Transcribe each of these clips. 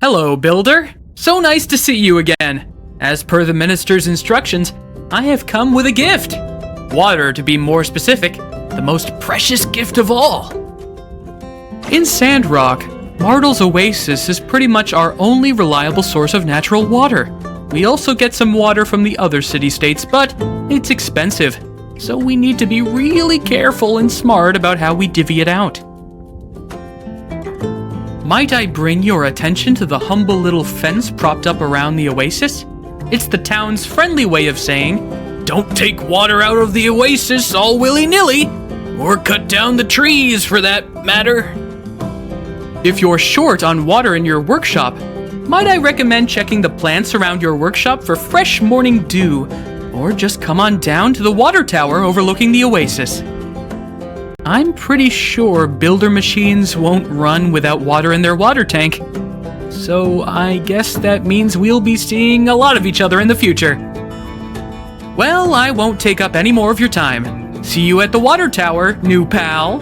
Hello, Builder. So nice to see you again. As per the minister's instructions, I have come with a gift. Water, to be more specific, the most precious gift of all. In Sandrock, Martel's Oasis is pretty much our only reliable source of natural water. We also get some water from the other city-states, but it's expensive, so we need to be really careful and smart about how we divvy it out. Might I bring your attention to the humble little fence propped up around the oasis? It's the town's friendly way of saying, don't take water out of the oasis all willy-nilly, or cut down the trees for that matter. If you're short on water in your workshop, might I recommend checking the plants around your workshop for fresh morning dew, or just come on down to the water tower overlooking the oasis. I'm pretty sure builder machines won't run without water in their water tank, so I guess that means we'll be seeing a lot of each other in the future. Well, I won't take up any more of your time. See you at the water tower, new pal.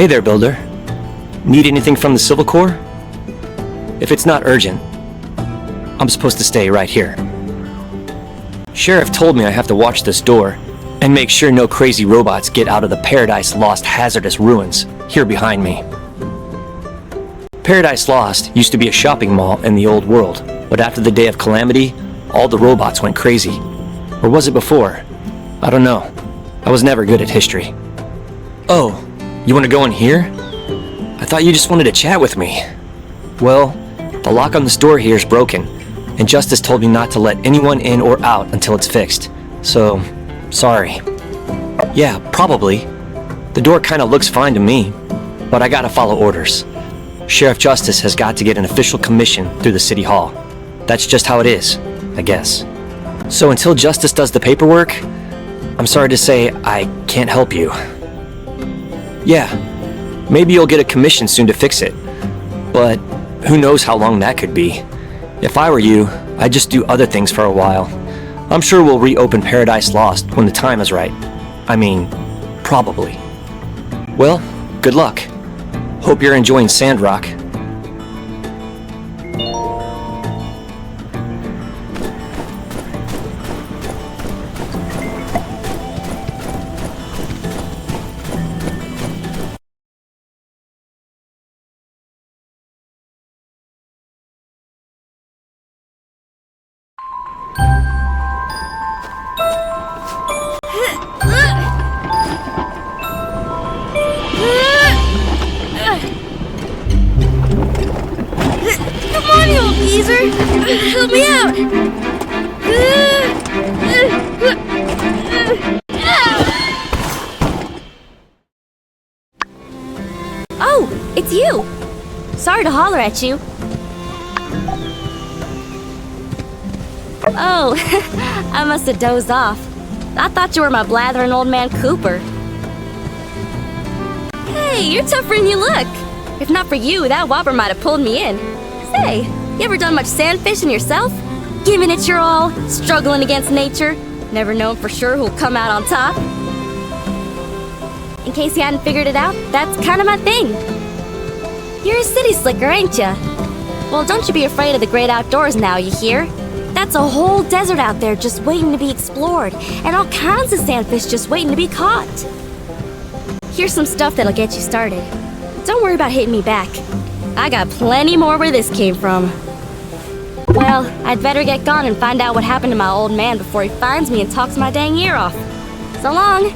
Hey there, Builder. Need anything from the Civil Corps? If it's not urgent, I'm supposed to stay right here. Sheriff told me I have to watch this door and make sure no crazy robots get out of the Paradise Lost hazardous ruins here behind me. Paradise Lost used to be a shopping mall in the old world, but after the Day of Calamity, all the robots went crazy. Or was it before? I don't know. I was never good at history. Oh, you want to go in here? I thought you just wanted to chat with me. Well, the lock on this door here is broken, and Justice told me not to let anyone in or out until it's fixed. So, sorry. Yeah, probably. The door kinda looks fine to me, but I gotta follow orders. Sheriff Justice has got to get an official commission through the City Hall. That's just how it is, I guess. So until Justice does the paperwork, I'm sorry to say I can't help you. Yeah, maybe you'll get a commission soon to fix it, but who knows how long that could be. If I were you, I'd just do other things for a while. I'm sure we'll reopen Paradise Lost when the time is right. I mean, probably. Well, good luck. Hope you're enjoying Sandrock. Come on, you old geezer! Help me out! Oh, it's you! Sorry to holler at you. Oh, I must have dozed off. I thought you were my blathering old man Cooper. Hey, you're tougher than you look. If not for you, that whopper might have pulled me in. Say, you ever done much sand fishing yourself? Giving it your all, struggling against nature, never known for sure who'll come out on top? In case you hadn't figured it out, that's kind of my thing. You're a city slicker, ain't ya? Well, don't you be afraid of the great outdoors now, you hear? That's a whole desert out there just waiting to be explored, and all kinds of sandfish just waiting to be caught. Here's some stuff that'll get you started. Don't worry about hitting me back. I got plenty more where this came from. Well, I'd better get gone and find out what happened to my old man before he finds me and talks my dang ear off. So long!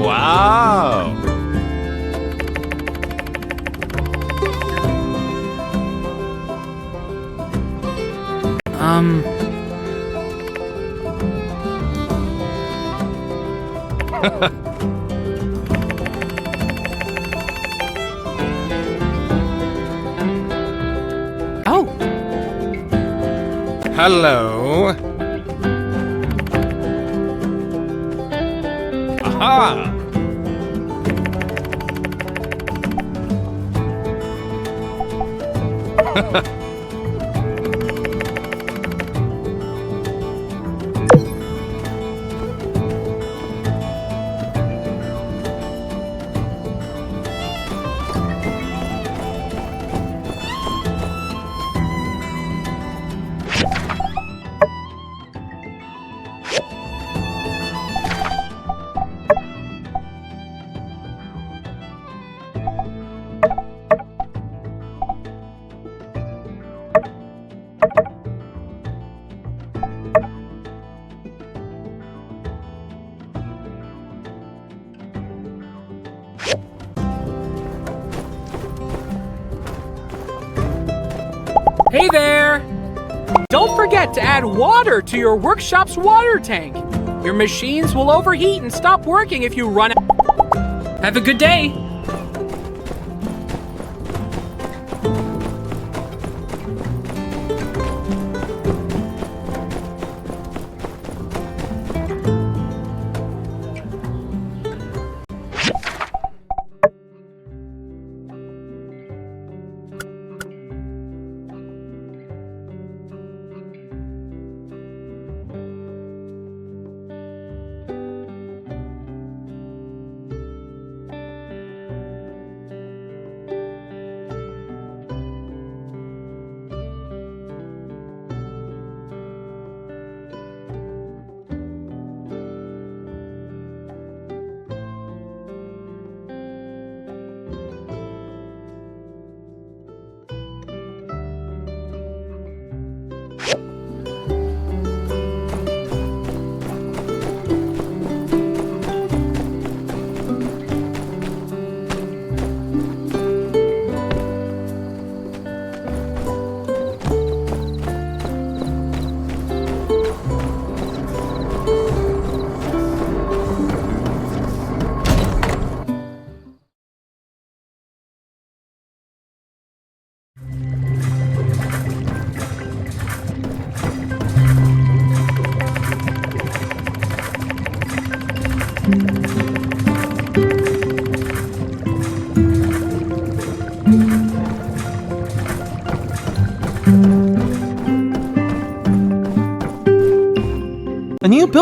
Wow! Oh, Hello. Aha! hey there! Don't forget to add water to your workshop's water tank. Your machines will overheat and stop working if you run out. Have a good day!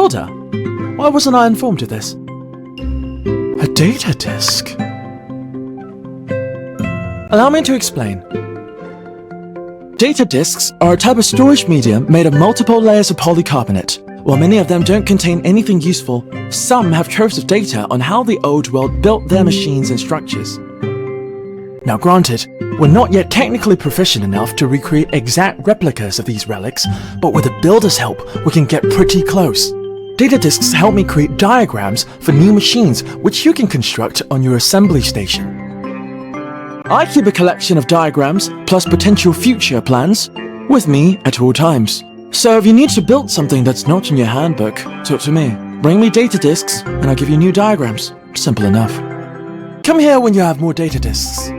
builder? Why wasn't I informed of this? A data disk. Allow me to explain. Data disks are a type of storage medium made of multiple layers of polycarbonate. While many of them don't contain anything useful, some have troves of data on how the old world built their machines and structures. Now granted, we're not yet technically proficient enough to recreate exact replicas of these relics, but with a builder's help, we can get pretty close. Data disks help me create diagrams for new machines which you can construct on your assembly station. I keep a collection of diagrams, plus potential future plans, with me at all times. So if you need to build something that's not in your handbook, talk to me. Bring me data disks, and I'll give you new diagrams. Simple enough. Come here when you have more data disks.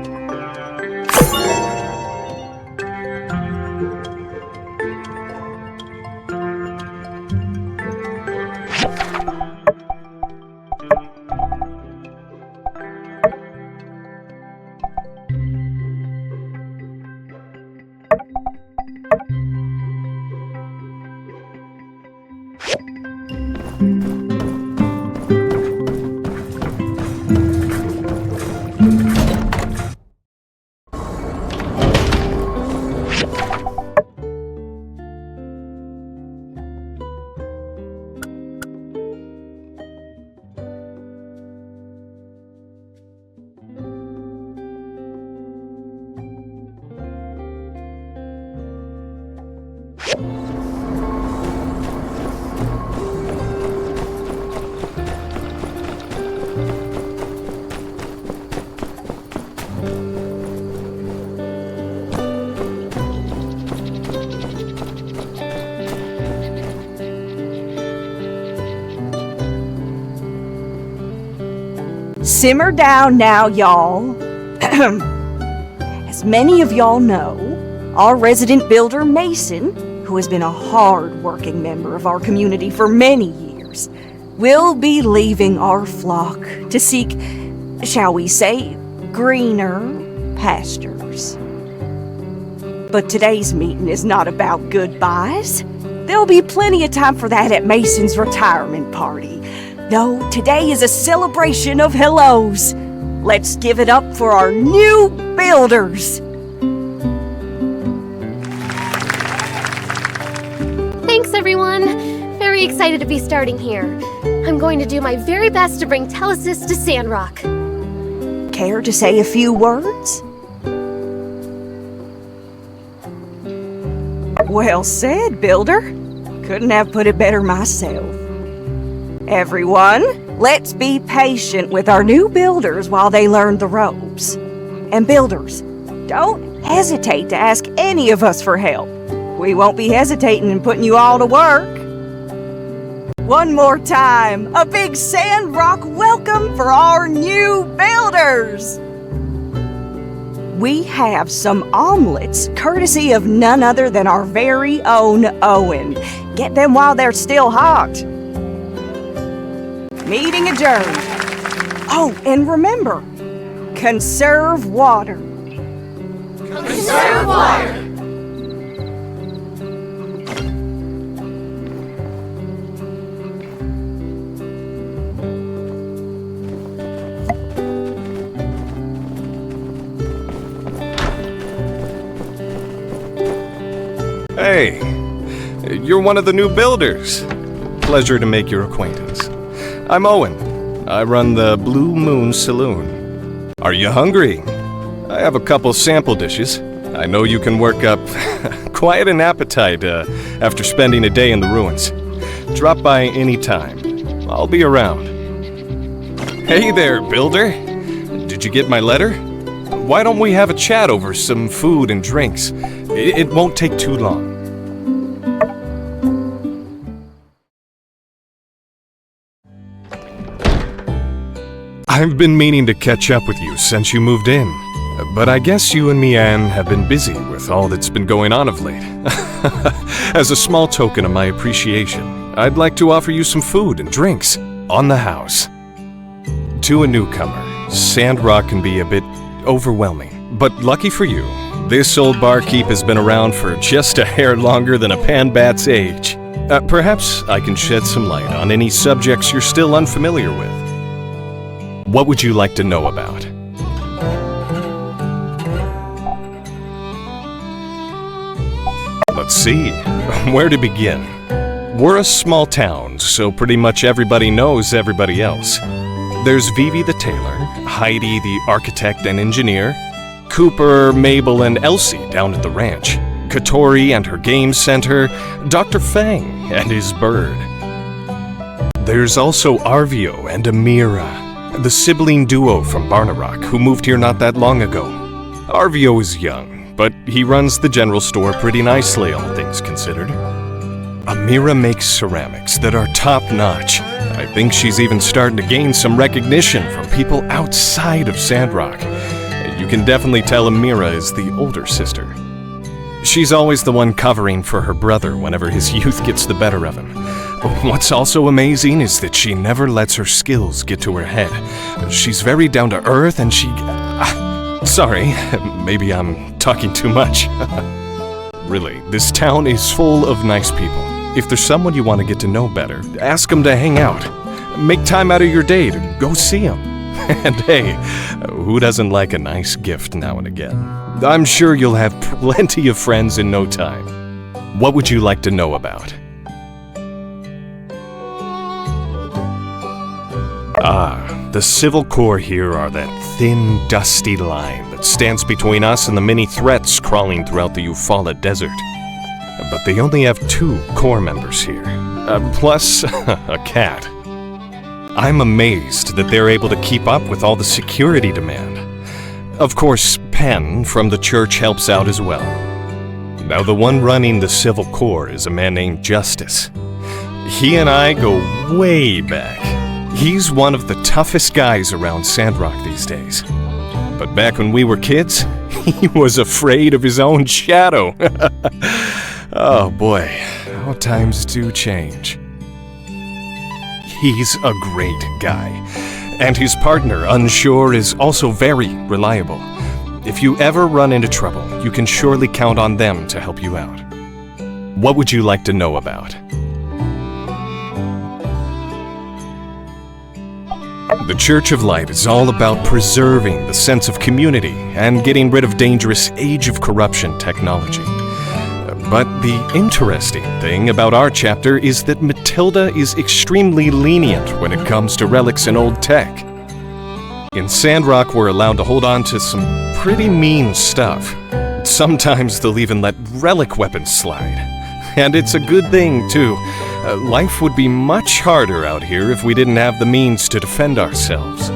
Simmer down now, y'all. As many of y'all know, our resident builder, Mason, who has been a hard-working member of our community for many years, will be leaving our flock to seek, shall we say, greener pastures. But today's meeting is not about goodbyes. There'll be plenty of time for that at Mason's retirement party. No, today is a celebration of hellos. Let's give it up for our new builders. Thanks, everyone. Very excited to be starting here. I'm going to do my very best to bring Telesis to Sandrock. Care to say a few words? Well said, builder. Couldn't have put it better myself. Everyone, let's be patient with our new builders while they learn the ropes. And builders, don't hesitate to ask any of us for help. We won't be hesitating in putting you all to work. One more time, a big Sandrock welcome for our new builders! We have some omelets, courtesy of none other than our very own Owen. Get them while they're still hot. Meeting adjourned. Oh, and remember, conserve water. Conserve water! Hey, you're one of the new builders. Pleasure to make your acquaintance. I'm Owen. I run the Blue Moon Saloon. Are you hungry? I have a couple sample dishes. I know you can work up quite an appetite after spending a day in the ruins. Drop by any time. I'll be around. Hey there, builder. Did you get my letter? Why don't we have a chat over some food and drinks? It won't take too long. I've been meaning to catch up with you since you moved in, but I guess you and Mianne have been busy with all that's been going on of late. As a small token of my appreciation, I'd like to offer you some food and drinks on the house. To a newcomer, Sandrock can be a bit overwhelming, but lucky for you, this old barkeep has been around for just a hair longer than a panbat's age. Perhaps I can shed some light on any subjects you're still unfamiliar with. What would you like to know about? Let's see. Where to begin? We're a small town, so pretty much everybody knows everybody else. There's Vivi the tailor, Heidi the architect and engineer, Cooper, Mabel, and Elsie down at the ranch, Katori and her game center, Dr. Fang and his bird. There's also Arvio and Amira, the sibling duo from Barnarock who moved here not that long ago. Arvio is young, but he runs the general store pretty nicely, all things considered. Amira makes ceramics that are top-notch. I think she's even starting to gain some recognition from people outside of Sandrock. You can definitely tell Amira is the older sister. She's always the one covering for her brother whenever his youth gets the better of him. But what's also amazing is that she never lets her skills get to her head. She's very down-to-earth and she... sorry, maybe I'm talking too much. Really, this town is full of nice people. If there's someone you want to get to know better, ask them to hang out. Make time out of your day to go see them. And hey, who doesn't like a nice gift now and again? I'm sure you'll have plenty of friends in no time. What would you like to know about? The Civil Corps here are that thin, dusty line that stands between us and the many threats crawling throughout the Eufaula Desert. But they only have 2 Corps members here, plus a cat. I'm amazed that they're able to keep up with all the security demand. Of course, Penn from the church helps out as well. Now, the one running the Civil Corps is a man named Justice. He and I go way back. He's one of the toughest guys around Sandrock these days. But back when we were kids, he was afraid of his own shadow. Oh boy, how times do change. He's a great guy, and his partner, Unsure, is also very reliable. If you ever run into trouble, you can surely count on them to help you out. What would you like to know about? The Church of Light is all about preserving the sense of community and getting rid of dangerous Age of Corruption technology. But the interesting thing about our chapter is that Matilda is extremely lenient when it comes to relics and old tech. In Sandrock, we're allowed to hold on to some pretty mean stuff. Sometimes they'll even let relic weapons slide. And it's a good thing, too. Life would be much harder out here if we didn't have the means to defend ourselves.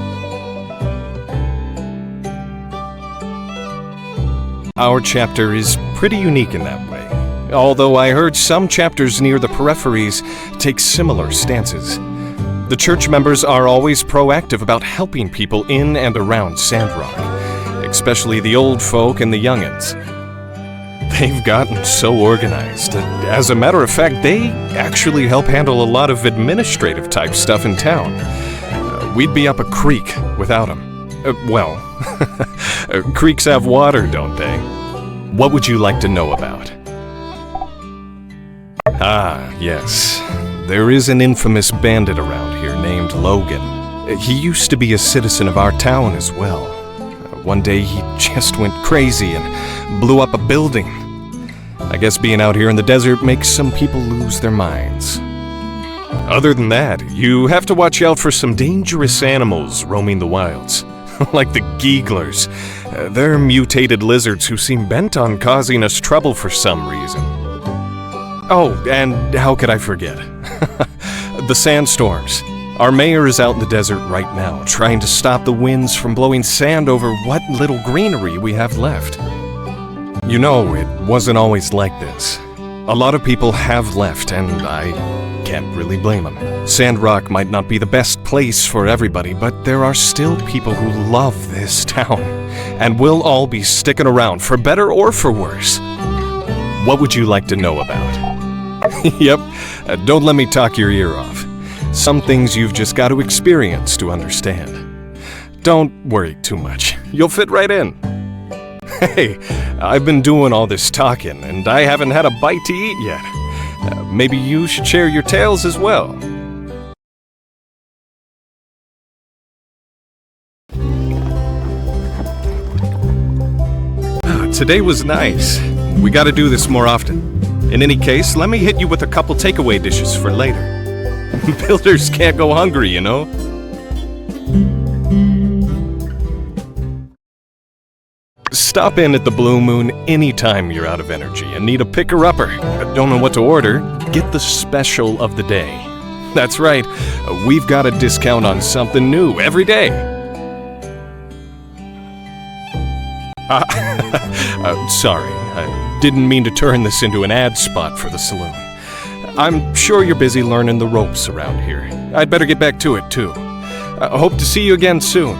Our chapter is pretty unique in that way. Although I heard some chapters near the peripheries take similar stances. The church members are always proactive about helping people in and around Sandrock, especially the old folk and the youngins. They've gotten so organized that, as a matter of fact, they actually help handle a lot of administrative type stuff in town. We'd be up a creek without them. Creeks have water, don't they? What would you like to know about? Ah, yes. There is an infamous bandit around here named Logan. He used to be a citizen of our town as well. One day he just went crazy and blew up a building. I guess being out here in the desert makes some people lose their minds. Other than that, you have to watch out for some dangerous animals roaming the wilds. Like the Geeglers. They're mutated lizards who seem bent on causing us trouble for some reason. Oh, and how could I forget? The sandstorms. Our mayor is out in the desert right now, trying to stop the winds from blowing sand over what little greenery we have left. You know, it wasn't always like this. A lot of people have left, and I can't really blame them. Sandrock might not be the best place for everybody, but there are still people who love this town, and we'll all be sticking around, for better or for worse. What would you like to know about? Yep, don't let me talk your ear off. Some things you've just got to experience to understand. Don't worry too much. You'll fit right in. Hey, I've been doing all this talking, and I haven't had a bite to eat yet. Maybe you should share your tales as well. Today was nice. We gotta do this more often. In any case, let me hit you with a couple takeaway dishes for later. Builders can't go hungry, you know? Stop in at the Blue Moon anytime you're out of energy and need a picker-upper. Don't know what to order? Get the special of the day. That's right, we've got a discount on something new every day. Sorry, I didn't mean to turn this into an ad spot for the saloon. I'm sure you're busy learning the ropes around here. I'd better get back to it, too. I hope to see you again soon.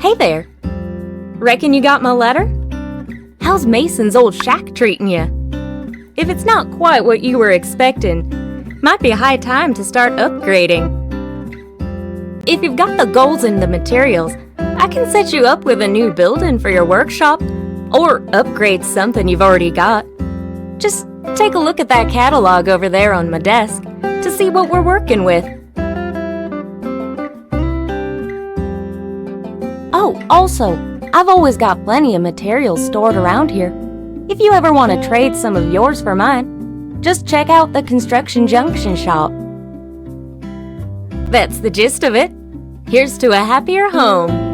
Hey there. Reckon you got my letter? How's Mason's old shack treating you? If it's not quite what you were expecting, might be high time to start upgrading. If you've got the goals and the materials, I can set you up with a new building for your workshop, or upgrade something you've already got. Just take a look at that catalog over there on my desk to see what we're working with. Oh, also, I've always got plenty of materials stored around here. If you ever want to trade some of yours for mine, just check out the Construction Junction shop. That's the gist of it. Here's to a happier home.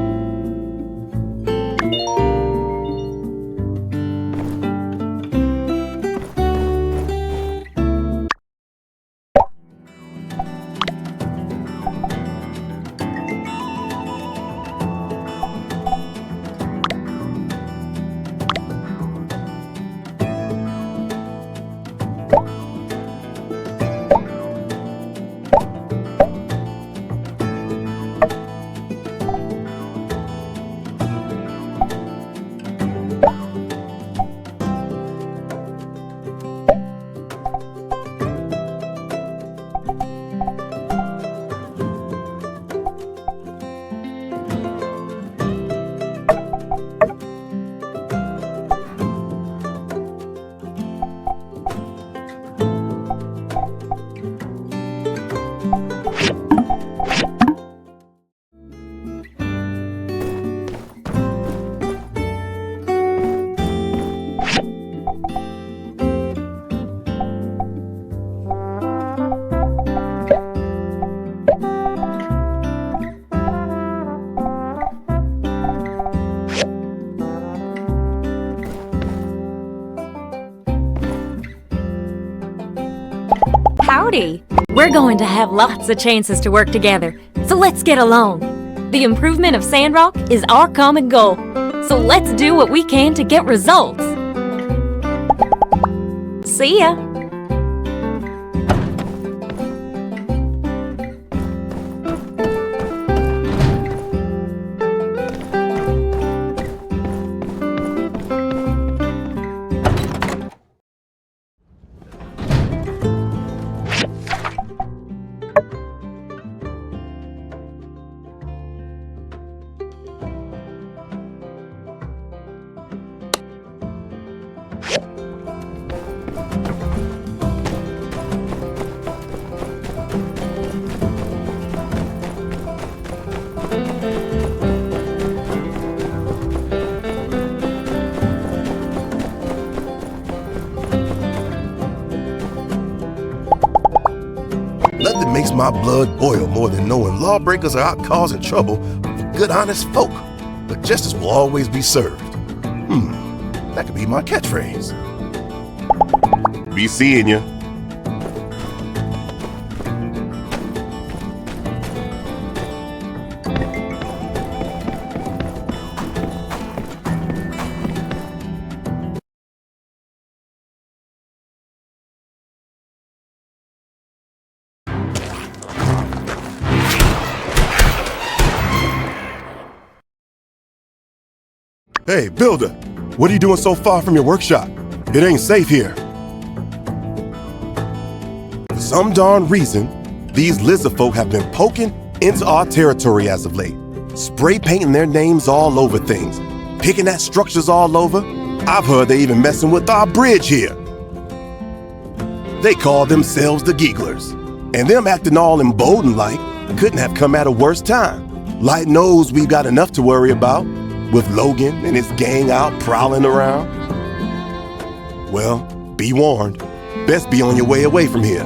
Howdy! We're going to have lots of chances to work together, so let's get along. The improvement of Sandrock is our common goal, So let's do what we can to get results. See ya. Nothing makes my blood boil more than knowing lawbreakers are out causing trouble for good, honest folk. But justice will always be served. That could be my catchphrase. Be seeing ya. Hey, Builder, what are you doing so far from your workshop? It ain't safe here. For some darn reason, these lizard folk have been poking into our territory as of late, spray painting their names all over things, picking at structures all over. I've heard they even messing with our bridge here. They call themselves the Gigglers, and them acting all emboldened like couldn't have come at a worse time. Light knows we've got enough to worry about, with Logan and his gang out prowling around. Well, be warned. Best be on your way away from here.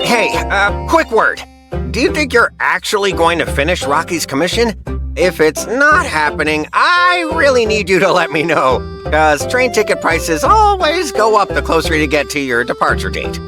Hey, quick word. Do you think you're actually going to finish Rocky's commission? If it's not happening, I really need you to let me know, because train ticket prices always go up the closer you get to your departure date.